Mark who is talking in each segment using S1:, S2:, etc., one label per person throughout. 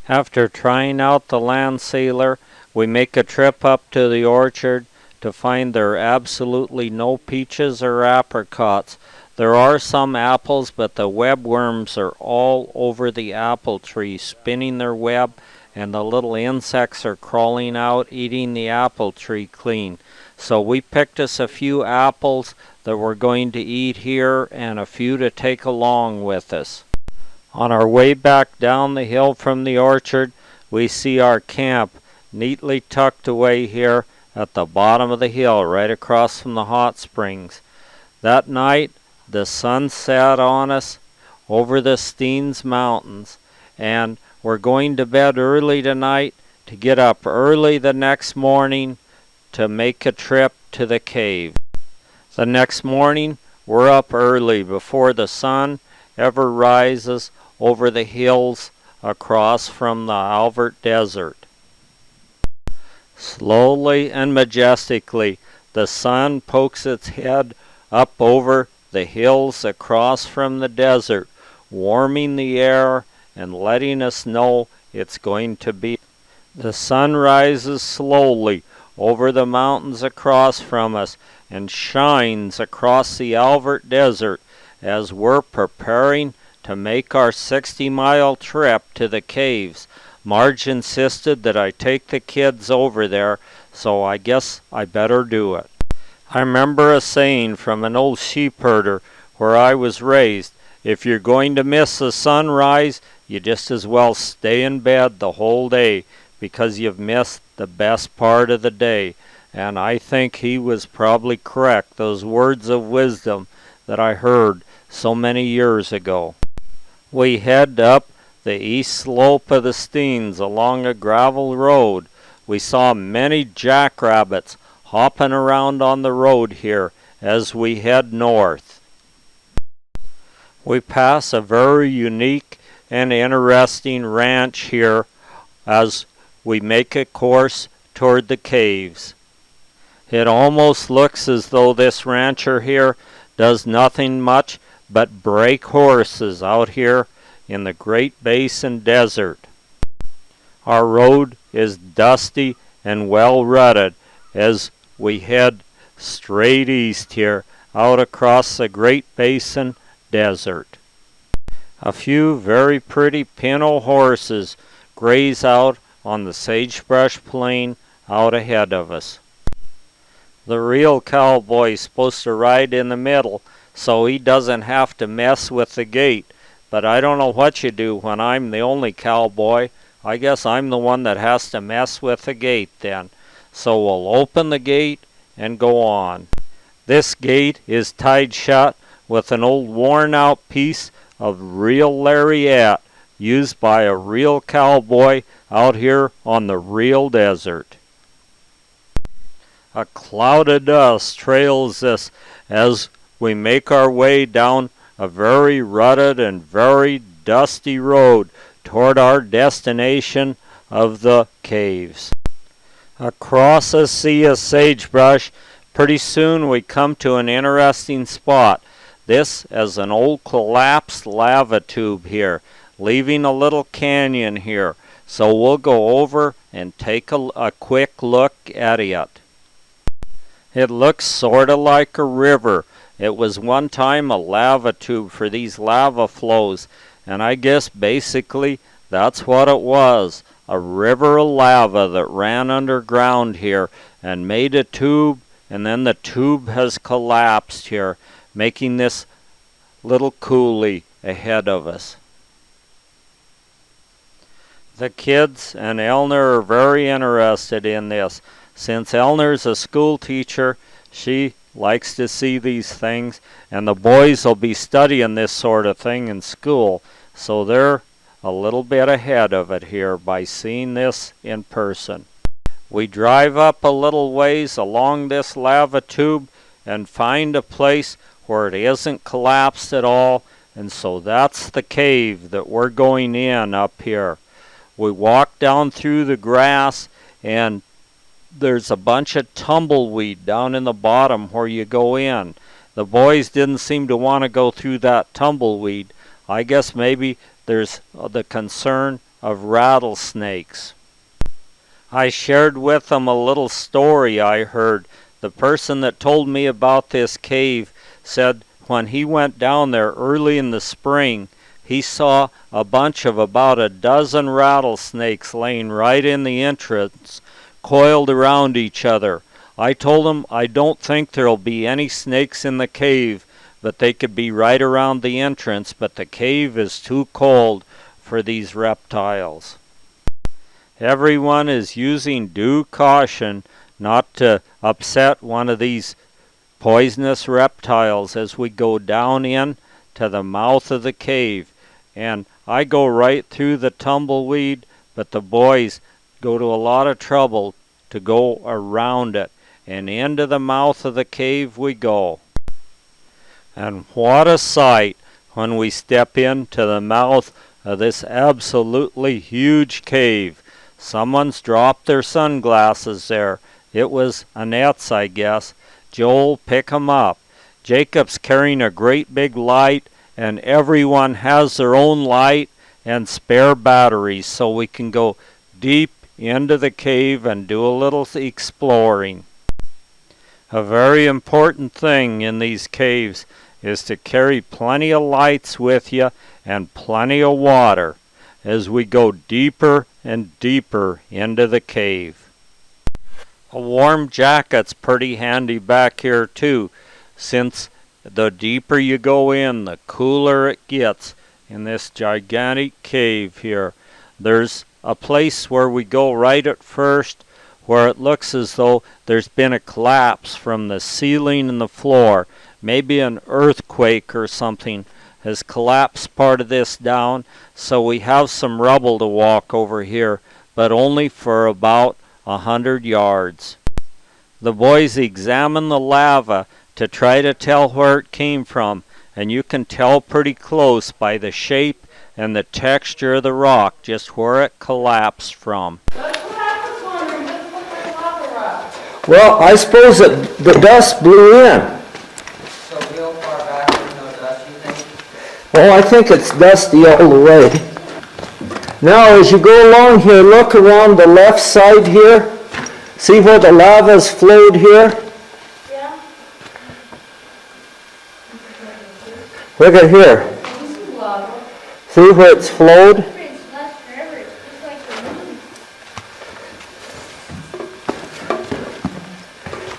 S1: After trying out the land sealer, we make a trip up to the orchard to find there are absolutely no peaches or apricots. There are some apples, but the webworms are all over the apple tree, spinning their web, and the little insects are crawling out, eating the apple tree clean. So we picked us a few apples that we're going to eat here and a few to take along with us. On our way back down the hill from the orchard, we see our camp neatly tucked away here at the bottom of the hill, right across from the hot springs. That night, the sun set on us over the Steens Mountains, and we're going to bed early tonight to get up early the next morning to make a trip to the cave. The next morning, we're up early before the sun ever rises over the hills across from the Alvert Desert. Slowly and majestically, the sun pokes its head up over the hills across from the desert, warming the air and letting us know it's going to be. The sun rises slowly over the mountains across from us and shines across the Alvert Desert as we're preparing to make our 60-mile trip to the caves. Marge insisted that I take the kids over there, so I guess I better do it. I remember a saying from an old sheepherder where I was raised, if you're going to miss the sunrise, you just as well stay in bed the whole day because you've missed the best part of the day. And I think he was probably correct, those words of wisdom that I heard so many years ago. We head up the east slope of the Steens along a gravel road. We saw many jackrabbits hopping around on the road here as we head north. We pass a very unique and interesting ranch here as we make a course toward the caves. It almost looks as though this rancher here does nothing much but break horses out here in the Great Basin Desert. Our road is dusty and well rutted as we head straight east here out across the Great Basin Desert. A few very pretty Pinto horses graze out on the sagebrush plain out ahead of us. The real cowboy is supposed to ride in the middle so he doesn't have to mess with the gate. But I don't know what you do when I'm the only cowboy. I guess I'm the one that has to mess with the gate then. So we'll open the gate and go on. This gate is tied shut with an old worn out piece of real lariat used by a real cowboy out here on the real desert. A cloud of dust trails us as we make our way down a very rutted and very dusty road toward our destination of the caves. Across a sea of sagebrush, pretty soon we come to an interesting spot. This is an old collapsed lava tube here, leaving a little canyon here. So we'll go over and take a quick look at it. It looks sort of like a river. It was one time a lava tube for these lava flows, and I guess basically that's what it was, a river of lava that ran underground here and made a tube, and then the tube has collapsed here, making this little coulee ahead of us. The kids and Elner are very interested in this. Since Elner's a school teacher, she likes to see these things, and the boys will be studying this sort of thing in school, so they're a little bit ahead of it here by seeing this in person. We drive up a little ways along this lava tube and find a place where it isn't collapsed at all, and so that's the cave that we're going in up here. We walk down through the grass, and there's a bunch of tumbleweed down in the bottom where you go in. The boys didn't seem to want to go through that tumbleweed. I guess maybe there's the concern of rattlesnakes. I shared with them a little story I heard. The person that told me about this cave said when he went down there early in the spring, he saw a bunch of about a dozen rattlesnakes laying right in the entrance, coiled around each other. I told him I don't think there'll be any snakes in the cave, but they could be right around the entrance, but the cave is too cold for these reptiles. Everyone is using due caution not to upset one of these poisonous reptiles as we go down in to the mouth of the cave. And I go right through the tumbleweed, but the boys go to a lot of trouble to go around it. And into the mouth of the cave we go. And what a sight when we step into the mouth of this absolutely huge cave. Someone's dropped their sunglasses there. It was Annette's, I guess. Joel, pick 'em up. Jacob's carrying a great big light, and everyone has their own light and spare batteries, so we can go deep into the cave and do a little exploring. A very important thing in these caves is to carry plenty of lights with you and plenty of water as we go deeper and deeper into the cave. A warm jacket's pretty handy back here too, since the deeper you go in, the cooler it gets in this gigantic cave here. There's a place where we go right at first where it looks as though there's been a collapse from the ceiling and the floor. Maybe an earthquake or something has collapsed part of this down, so we have some rubble to walk over here, but only for about 100 yards. The boys examine the lava to try to tell where it came from, and you can tell pretty close by the shape and the texture of the rock just where it collapsed from.
S2: Well, I suppose that the dust blew in.
S3: So real far back, there's no dust, you think?
S2: Oh, I think it's dusty all the way. Now, as you go along here, look around the left side here. See where the lava's flowed here?
S4: Yeah.
S2: Look at here. See where it's flowed?
S4: It's left forever. It's like the moon.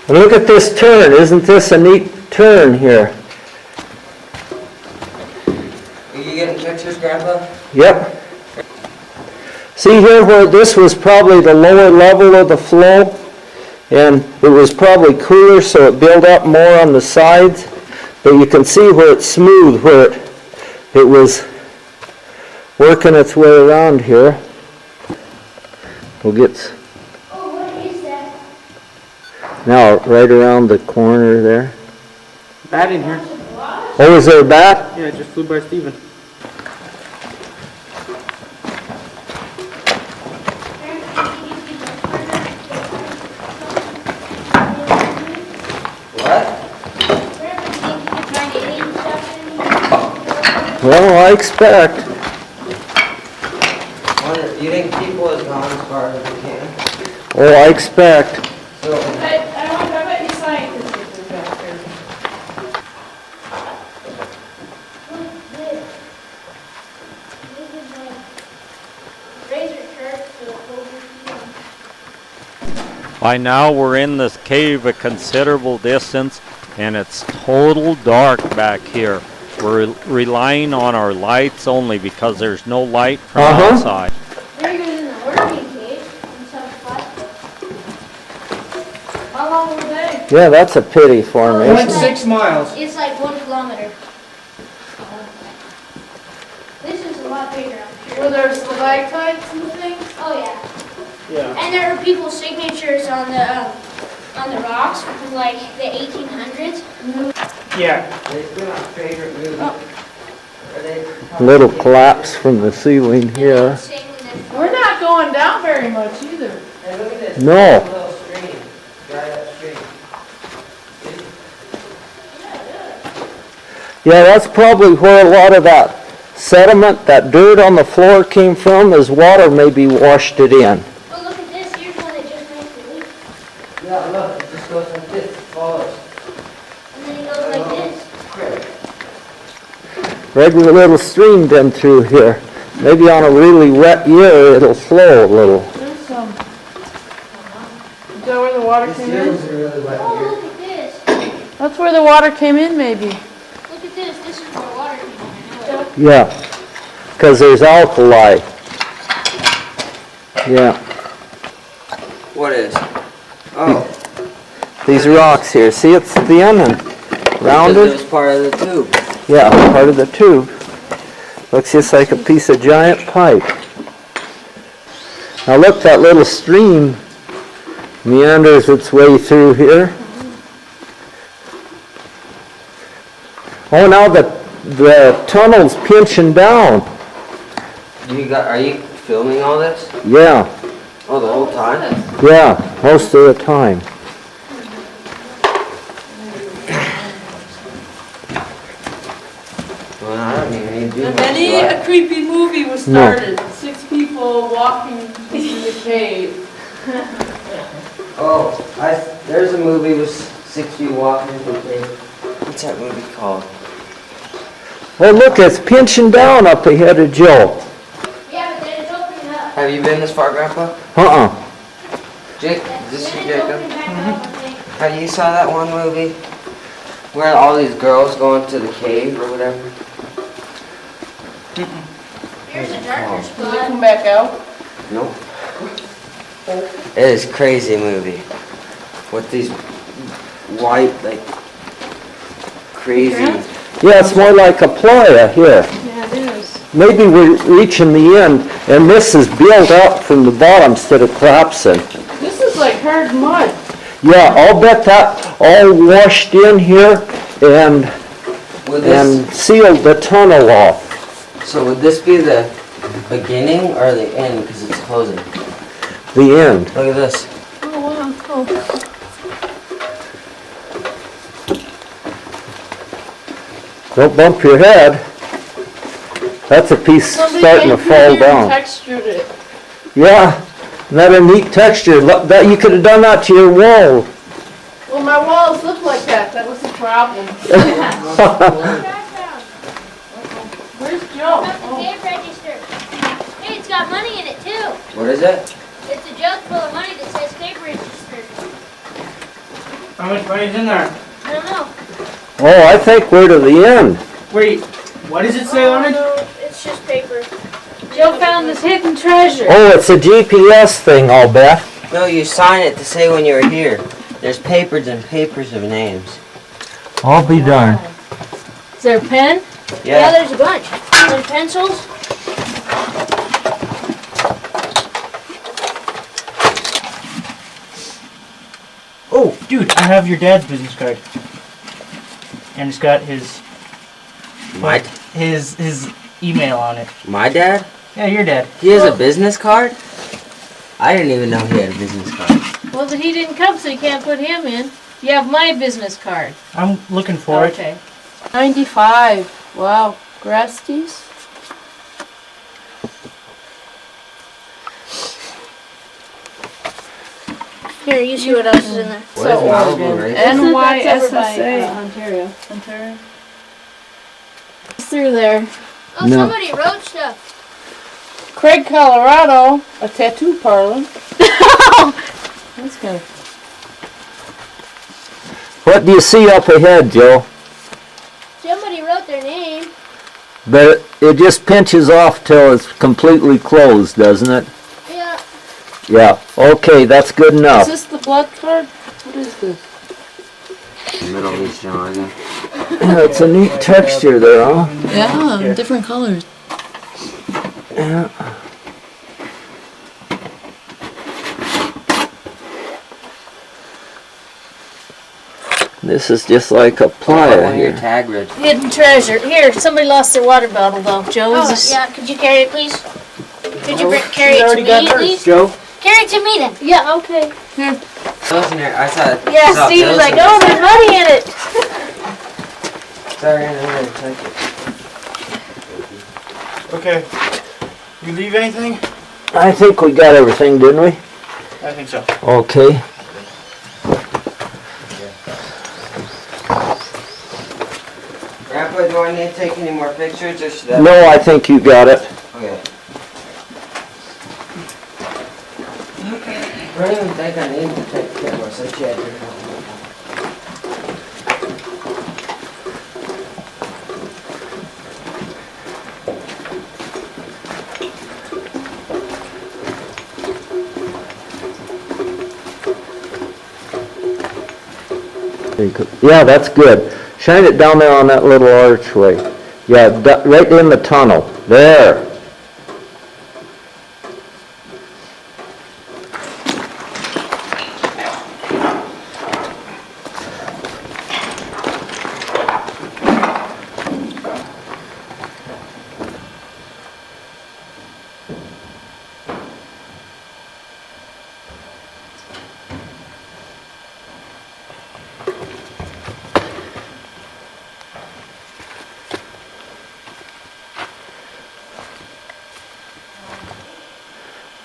S2: And look at this turn. Isn't this a neat turn here?
S3: Are you getting pictures, Grandpa?
S2: Yep. See here where this was probably the lower level of the flow, and it was probably cooler, so it built up more on the sides. But you can see where it's smooth, where it was working its way around here. We'll get
S4: Oh, what is that?
S2: now right around the corner there.
S5: Bat in here.
S2: Oh, is there a bat?
S5: Yeah, it just flew by Steven.
S3: What?
S2: Well, I expect.
S3: Wonder, you think people has gone as far as we can?
S2: Oh, I expect.
S3: So,
S6: I bet you scientists are back there.
S1: By now we're in this cave a considerable distance, and it's total dark back here. We're relying on our lights only because there's no light from outside.
S4: There goes in the working cave. And some plastic.
S6: How long were they?
S2: Yeah, that's a pity formation.
S6: 6 miles.
S4: It's like 1 kilometer. This is a lot bigger, I'm sure.
S6: Were there stalactites and things?
S4: Oh yeah.
S5: Yeah.
S4: And there are people's signatures on the rocks from like the 1800s.
S5: Yeah.
S3: they've been our favorite movie.
S4: Oh.
S3: Are they?
S2: Little collapse from the ceiling here.
S6: We're not going down very much either.
S3: Hey, look at this.
S2: No.
S3: Little stream. Right upstream.
S2: Yeah, that's probably where a lot of that sediment, that dirt on the floor came from, as water maybe washed it in.
S4: Oh, look at this. Here's one that just makes the leak.
S3: Yeah, look, it just goes like this, follows.
S4: And then it goes like this.
S2: Regular little stream been through here. Maybe on a really wet year, it'll flow a little.
S6: There's some. Is that where the water
S3: This
S6: came
S3: year
S6: in?
S3: was a really wet
S4: Oh,
S3: year.
S4: look at this.
S6: That's where the water came in, maybe.
S4: Look at this. This is where water came in. I know it.
S2: Yeah, because there's alkali. Yeah,
S3: What is? Oh.
S2: these rocks here. See, it's thin and rounded.
S3: It was part of the tube.
S2: Yeah, part of the tube. Looks just like a piece of giant pipe. Now look, that little stream meanders its way through here. Oh, now the tunnel's pinching down.
S3: Are you filming all this?
S2: Yeah,
S3: Oh, the whole time?
S2: yeah, most of the time.
S3: Well, I don't even need to do
S6: And
S3: much,
S6: many
S3: do I?
S6: a creepy movie was
S2: No.
S6: started. 6 people walking into the cave.
S3: Oh, there's a movie with 6 people walking into the cave. What's that movie called?
S2: Oh, look, it's pinching down up ahead of Joe.
S4: Yeah, but then it's opening up.
S3: Have you been this far, Grandpa?
S2: Uh-uh.
S3: Jake, is this
S4: Then
S3: you,
S4: it's
S3: Jacob?
S4: opening back up, I think.
S3: Have you saw that one movie where all these girls go into the cave or whatever?
S4: Here's a darker
S6: Did it
S4: spot.
S6: come back out?
S3: Nope. It is a crazy movie with these white, like, crazy.
S2: Yeah, it's more like a playa here.
S6: Yeah, it is.
S2: Maybe we're reaching the end, and this is built up from the bottom instead of collapsing.
S6: This is like hard mud.
S2: Yeah, I'll bet that all washed in here and
S3: Would this,
S2: sealed the tunnel off.
S3: so would this be the beginning or the end because it's closing?
S2: The end.
S3: Look at this.
S6: Oh, wow. Oh.
S2: Don't bump your head. That's a piece starting to fall down.
S6: Textured it.
S2: Yeah, not a neat texture. Look, that you could have done that to your wall.
S6: Well, my walls look like that. That was the problem. Where's Joe?
S4: Got the
S6: Oh.
S4: cave register. Hey, it's got money in it too.
S3: What is it?
S4: It's a jug full of money that says cave register.
S5: How much money's in there?
S4: I don't know.
S2: Oh, I think we're to the end.
S5: Wait, what does it say on it?
S4: No, it's just paper.
S6: Joe found this hidden treasure.
S2: Oh, it's a GPS thing, I'll bet.
S3: No, you sign it to say when you were here. There's papers and papers of names.
S2: I'll be darned.
S6: Is there a pen?
S4: Yeah, there's a bunch. Some pencils.
S5: Oh, dude, I have your dad's business card. And it's got his
S3: My
S5: his email on it.
S3: my dad?
S5: Yeah, your dad.
S3: He has a business card? I didn't even know he had a business card.
S7: Well, but he didn't come, so you can't put him in. You have my business card.
S5: I'm looking for it.
S7: Okay.
S6: 95. Wow. Grasties?
S4: Here, you see what else is in there.
S3: What is Malibu Race?
S6: NYSSA.
S7: Ontario.
S6: Ontario. It's through there.
S4: Oh,
S2: No.
S4: somebody wrote stuff.
S6: Craig, Colorado. A tattoo parlor. That's good.
S2: What do you see up ahead, Joe?
S4: Somebody wrote their name.
S2: But it just pinches off till it's completely closed, doesn't it?
S4: Yeah.
S2: Yeah, okay, that's good
S6: Is
S2: enough.
S6: this the blood card? What is this?
S3: Middle Eastern Oregon.
S2: It's a neat texture there, huh?
S6: Yeah, different colors.
S2: Yeah. This is just like a playa
S3: One of your
S2: here.
S3: tag red.
S7: Hidden treasure. Here, somebody lost their water bottle though. Joe, is
S4: Oh,
S7: this?
S4: yeah. Could you carry it, please? Could you carry
S5: She's
S4: it to
S5: already got
S4: me,
S5: hers,
S4: please?
S5: Joe.
S4: Carry it to me then.
S7: Yeah, okay.
S3: Bills in there. I saw.
S7: Yeah,
S3: saw
S7: Steve was
S3: bills
S7: like,
S3: in there.
S7: oh, there's money in it.
S3: Sorry, I didn't take it.
S5: Okay. You leave anything?
S2: I think we got everything, didn't we?
S5: I think so.
S2: Okay.
S3: Grandpa, do I need to take any more pictures or should I?
S2: No, I think you got it.
S3: Okay. I don't even think I need to take cameras. I can't do it.
S2: Yeah, that's good. Shine it down there on that little archway. Yeah, right in the tunnel. There.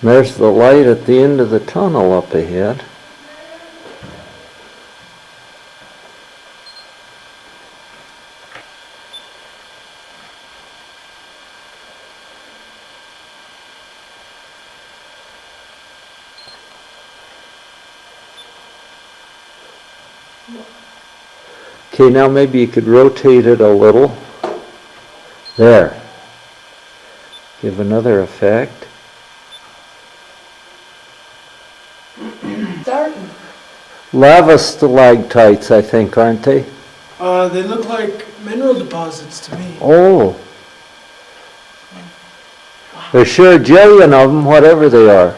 S2: There's the light at the end of the tunnel up ahead. Okay, now maybe you could rotate it a little. There. Give another effect.
S6: Starting.
S2: Lava stalactites, I think, aren't they?
S8: They look like mineral deposits to me.
S2: Oh. There's sure a jillion of them, whatever they are.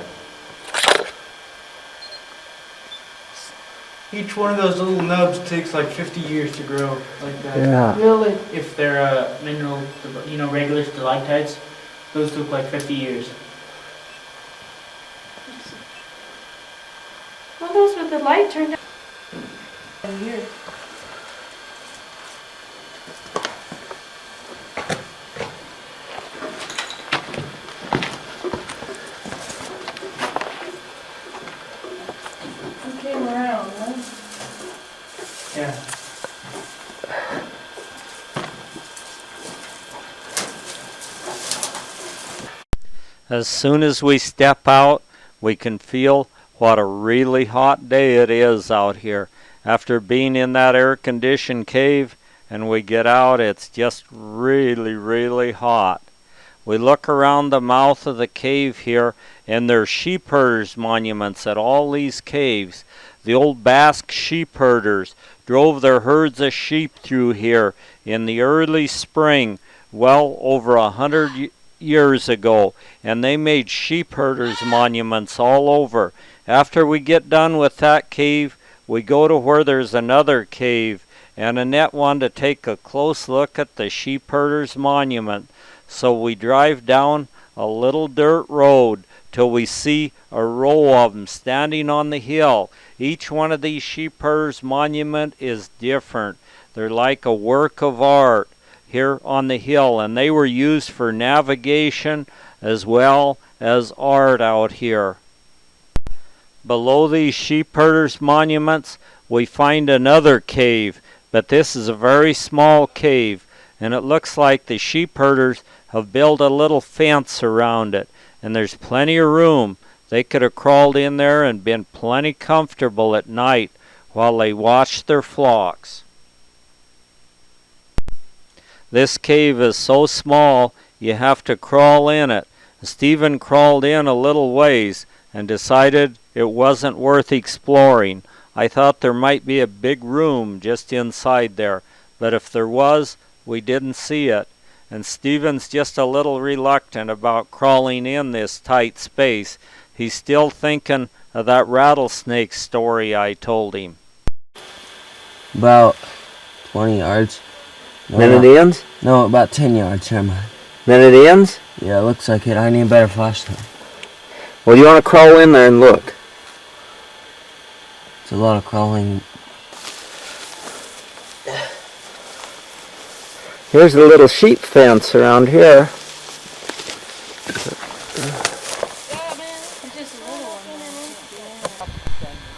S5: Each one of those little nubs takes like 50 years to grow like that.
S2: Yeah.
S6: Really?
S5: If they're mineral, regular stalactites, those took like 50 years.
S7: Well, those with the light turned on here.
S6: You came around, huh?
S5: Yeah.
S1: As soon as we step out, we can feel what a really hot day it is out here. After being in that air-conditioned cave and we get out, it's just really, really hot. We look around the mouth of the cave here, and there's sheepherders monuments at all these caves. The old Basque sheepherders drove their herds of sheep through here in the early spring, well over 100 years ago, and they made sheepherders monuments all over. After we get done with that cave, we go to where there's another cave, and Annette wanted to take a close look at the sheepherders monument. So we drive down a little dirt road till we see a row of them standing on the hill. Each one of these sheepherders monument is different. They're like a work of art here on the hill, and they were used for navigation as well as art out here. Below these sheepherders monuments, we find another cave, but this is a very small cave, and it looks like the sheepherders have built a little fence around it, and there's plenty of room. They could have crawled in there and been plenty comfortable at night while they watched their flocks. This cave is so small you have to crawl in it. Stephen crawled in a little ways and decided it wasn't worth exploring. I thought there might be a big room just inside there, but if there was, we didn't see it. And Stephen's just a little reluctant about crawling in this tight space. He's still thinking of that rattlesnake story I told him.
S3: About 20 yards. No,
S2: Then it ends?
S3: No, about 10 yards. Never mind.
S2: Then it ends?
S3: Yeah, it looks like it. I need a better flashlight.
S2: Well, you want to crawl in there and look.
S3: It's a lot of crawling.
S2: Here's a little sheep fence around here.
S7: Yeah, man. It's just a little one.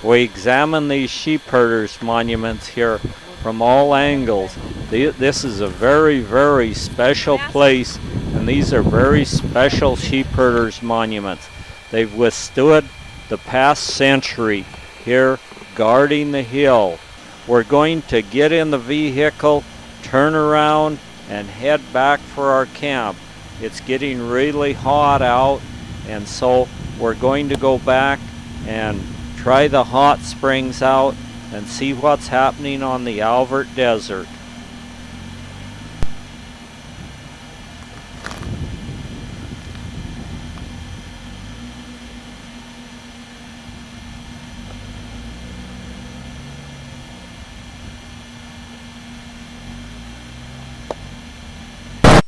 S1: We examine these sheepherders monuments here from all angles. This is a very, very special place, and these are very special sheepherders monuments. They've withstood the past century here guarding the hill. We're going to get in the vehicle, turn around, and head back for our camp. It's getting really hot out, and so we're going to go back and try the hot springs out and see what's happening on the Alvord Desert.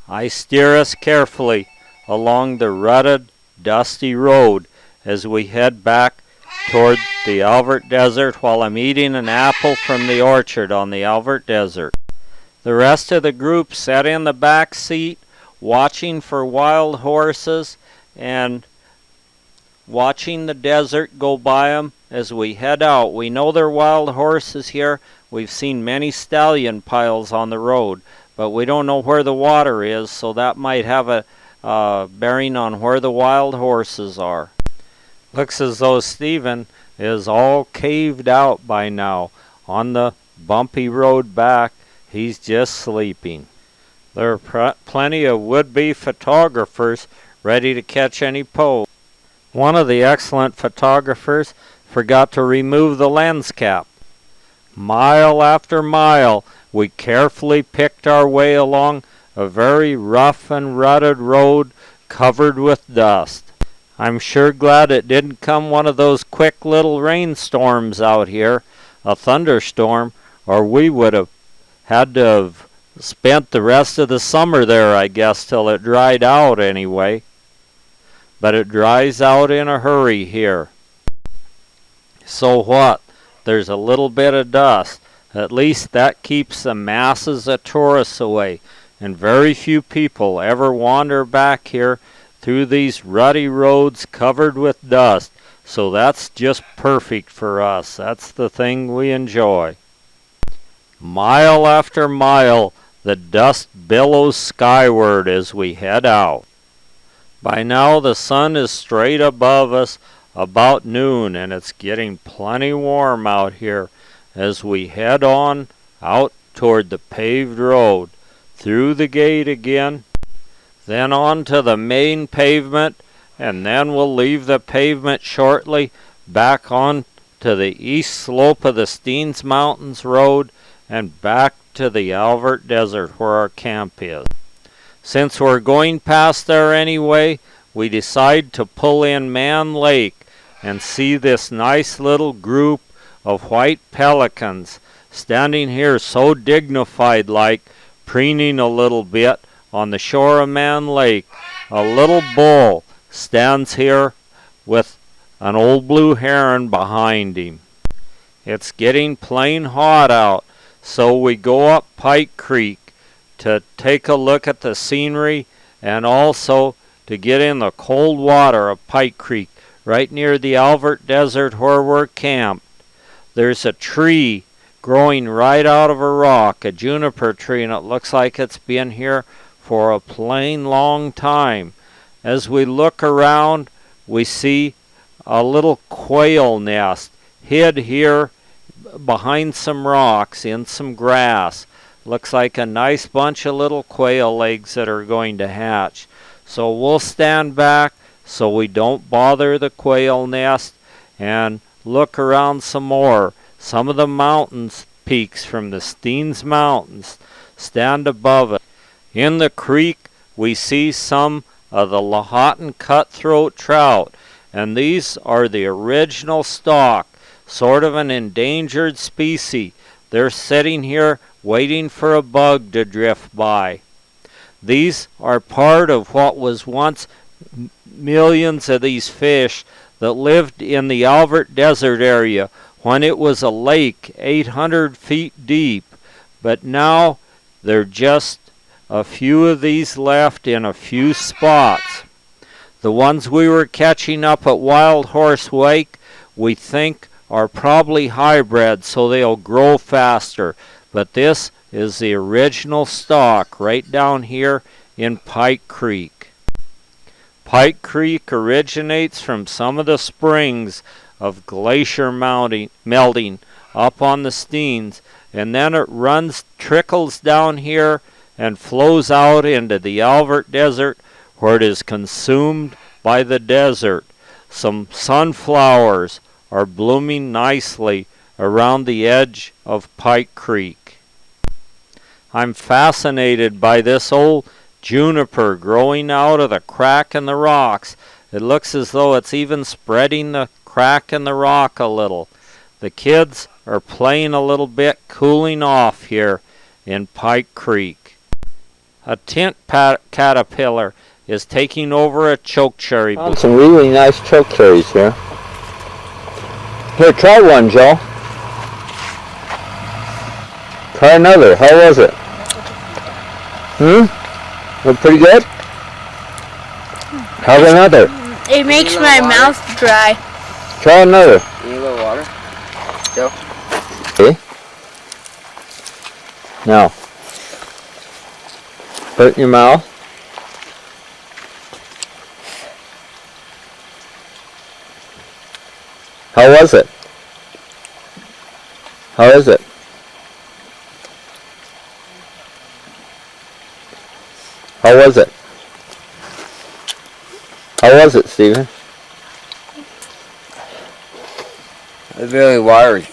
S1: I steer us carefully along the rutted, dusty road as we head back toward the Alvord Desert while I'm eating an apple from the orchard on the Alvord Desert. The rest of the group sat in the back seat watching for wild horses and watching the desert go by them as we head out. We know there are wild horses here. We've seen many stallion piles on the road, but we don't know where the water is, so that might have a bearing on where the wild horses are. Looks as though Stephen is all caved out by now. On the bumpy road back, he's just sleeping. There are plenty of would-be photographers ready to catch any pose. One of the excellent photographers forgot to remove the lens cap. Mile after mile, we carefully picked our way along a very rough and rutted road covered with dust. I'm sure glad it didn't come one of those quick little rainstorms out here, a thunderstorm, or we would have had to have spent the rest of the summer there, I guess, till it dried out anyway. But it dries out in a hurry here. So what? There's a little bit of dust. At least that keeps the masses of tourists away, and very few people ever wander back here through these rutty roads covered with dust, so that's just perfect for us. That's the thing we enjoy. Mile after mile, the dust billows skyward as we head out. By now the sun is straight above us about noon, and it's getting plenty warm out here as we head on out toward the paved road, through the gate again, then on to the main pavement, and then we'll leave the pavement shortly, back on to the east slope of the Steens Mountains Road, and back to the Alvord Desert where our camp is. Since we're going past there anyway, we decide to pull in Man Lake and see this nice little group of white pelicans standing here so dignified like, preening a little bit on the shore of Man Lake. A little bull stands here with an old blue heron behind him. It's getting plain hot out, so we go up Pike Creek to take a look at the scenery and also to get in the cold water of Pike Creek right near the Alvord Desert where we're camped. There's a tree growing right out of a rock, a juniper tree, and it looks like it's been here for a plain long time. As we look around, we see a little quail nest hid here behind some rocks in some grass. Looks like a nice bunch of little quail eggs that are going to hatch. So we'll stand back so we don't bother the quail nest and look around some more. Some of the mountains peaks from the Steens Mountains stand above it. In the creek we see some of the Lahontan cutthroat trout, and these are the original stock, sort of an endangered species. They're sitting here waiting for a bug to drift by. These are part of what was once millions of these fish that lived in the Alvord Desert area when it was a lake 800 feet deep. But now there are just a few of these left in a few spots. The ones we were catching up at Wild Horse Lake, we think are probably hybrid, so they'll grow faster. But this is the original stock right down here in Pike Creek. Pike Creek originates from some of the springs of glacier melting up on the Steens, and then it trickles down here and flows out into the Alvert Desert, where it is consumed by the desert. Some sunflowers are blooming nicely around the edge of Pike Creek. I'm fascinated by this old juniper growing out of the crack in the rocks. It looks as though it's even spreading the crack in the rock a little. The kids are playing a little bit, cooling off here in Pike Creek. A tent caterpillar is taking over a chokecherry.
S2: Found some really nice chokecherries here. Here, try one, Joe. Try another. How was it? Look pretty good? Have another.
S7: It makes my mouth dry.
S2: Try another.
S3: You need a little water? Joe?
S2: Okay. Now, put it in your mouth. How was it? How is it? How was it? How was it, Stephen?
S3: It's really watery.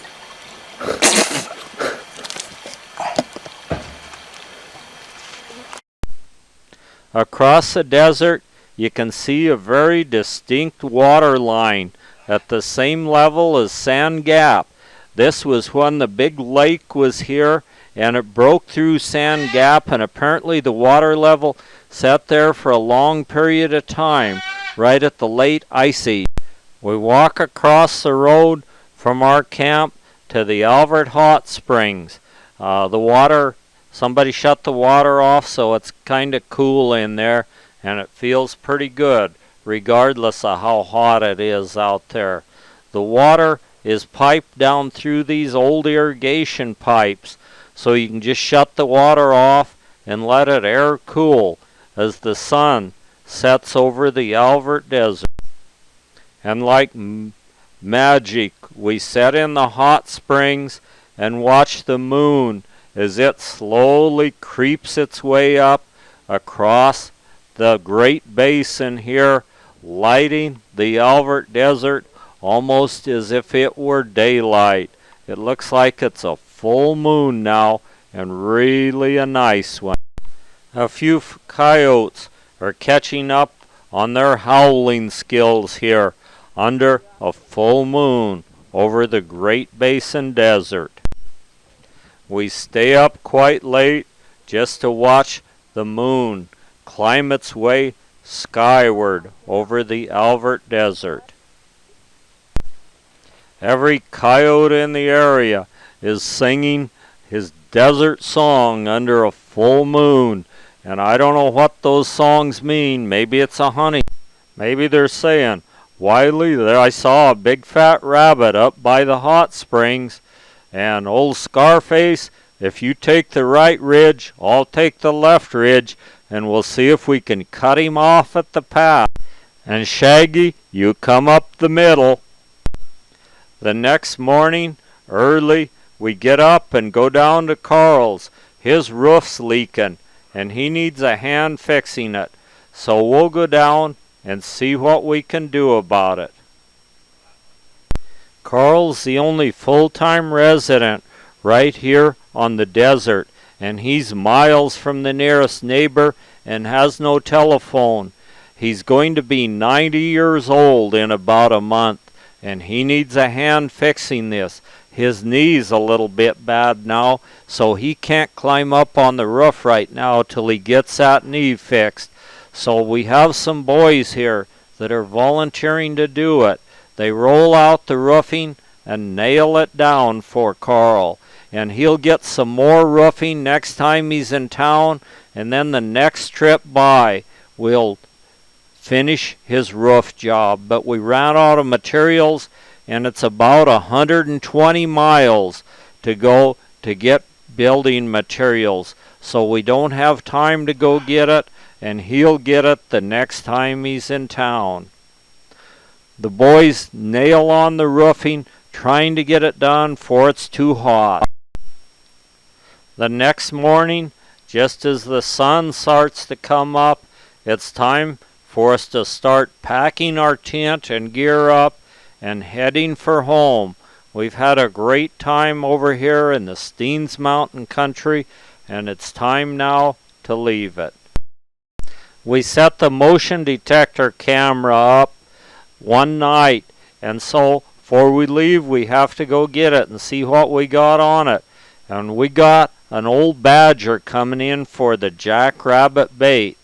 S1: Across the desert, you can see a very distinct water line at the same level as Sand Gap. This was when the big lake was here, and it broke through Sand Gap, and apparently the water level sat there for a long period of time, right at the late Ice Age. We walk across the road from our camp to the Alvert Hot Springs. Somebody shut the water off, so it's kind of cool in there, and it feels pretty good, regardless of how hot it is out there. The water is piped down through these old irrigation pipes, so you can just shut the water off and let it air cool as the sun sets over the Alvert Desert. And like magic, we sit in the hot springs and watch the moon as it slowly creeps its way up across the Great Basin here, lighting the Alvert Desert almost as if it were daylight. It looks like it's a full moon now, and really a nice one. A few coyotes are catching up on their howling skills here under a full moon over the Great Basin Desert. We stay up quite late just to watch the moon climb its way skyward over the Alvert Desert. Every coyote in the area is singing his desert song under a full moon, and I don't know what those songs mean. Maybe it's a honey. Maybe they're saying, Wiley, there I saw a big fat rabbit up by the hot springs, and old Scarface, if you take the right ridge, I'll take the left ridge, and we'll see if we can cut him off at the path. And Shaggy, you come up the middle. The next morning, early, we get up and go down to Carl's. His roof's leaking, and he needs a hand fixing it. So we'll go down and see what we can do about it. Carl's the only full-time resident right here on the desert, and he's miles from the nearest neighbor and has no telephone. He's going to be 90 years old in about a month, and he needs a hand fixing this. His knee's a little bit bad now, so he can't climb up on the roof right now till he gets that knee fixed. So we have some boys here that are volunteering to do it. They roll out the roofing and nail it down for Carl. And he'll get some more roofing next time he's in town, and then the next trip by we'll finish his roof job. But we ran out of materials, and it's about 120 miles to go to get building materials. So we don't have time to go get it, and he'll get it the next time he's in town. The boys nail on the roofing, trying to get it done before it's too hot. The next morning, just as the sun starts to come up, it's time for us to start packing our tent and gear up and heading for home. We've had a great time over here in the Steens Mountain country, and it's time now to leave it. We set the motion detector camera up one night, and so before we leave, we have to go get it and see what we got on it. And we got an old badger coming in for the jackrabbit bait.